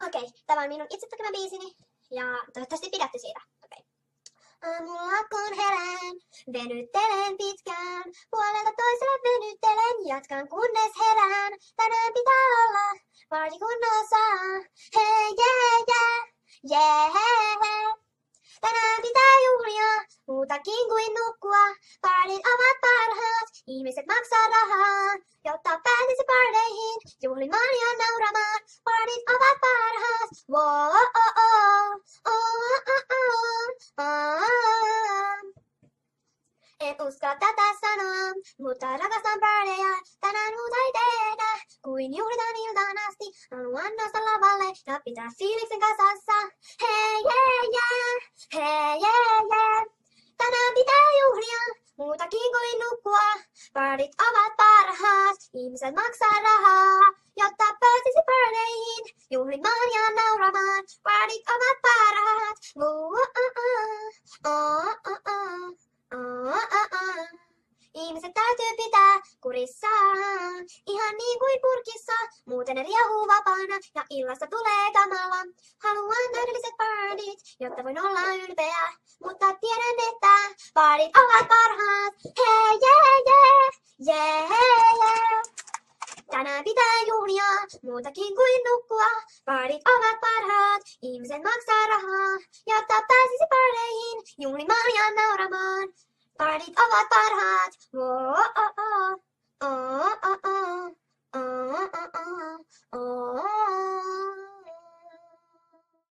Okei, tämä on minun itse tekemä biisini ja toivottavasti pidätte siitä. Okei. Aamulla kun herään, venyttelen pitkään, puolelta toiselle venyttelen, jatkan kunnes herään. Tänään pitää olla party kunnossa, hei jee. Tänään pitää juhlia, muutakin kuin nukkua. Partit ovat parhaat, ihmiset maksaa rahaa, jotta pääsisi parteihin, juhlimaan ja nauramaan. Partit ovat parhaat, En uskalla tätä sanoa, mutta rakastan parteja. Tänään muuta ei tehdä, kuin juhlitaan iltaan asti. Haluan nousta lavalle ja pitää fiiliksen kasassa. Hei jee. Tänään pitää juhlia, muutakin kuin nukkua. Partit ovat parhaat, ihmiset maksaa rahaa, jotta pääsisi parteihin, juhlimaan ja nauramaan. Partit ovat parhaat, Ihmiset täytyy pitää kurissa, ihan niin kuin purkissa, muuten ne riehuu vapaana ja illasta tulee kamala. Haluan täydelliset partit, jotta voin olla ylpeä, mutta tiedän, että partit ovat parhaat. Hei jee. Tänään pitää juhlia, muutakin kuin nukkua. Partit ovat parhaat, ihmiset maksaa rahaa, jotta pääsisi parteihin, juhlimaan ja nauramaan. Partit ovat parhaat. Oh.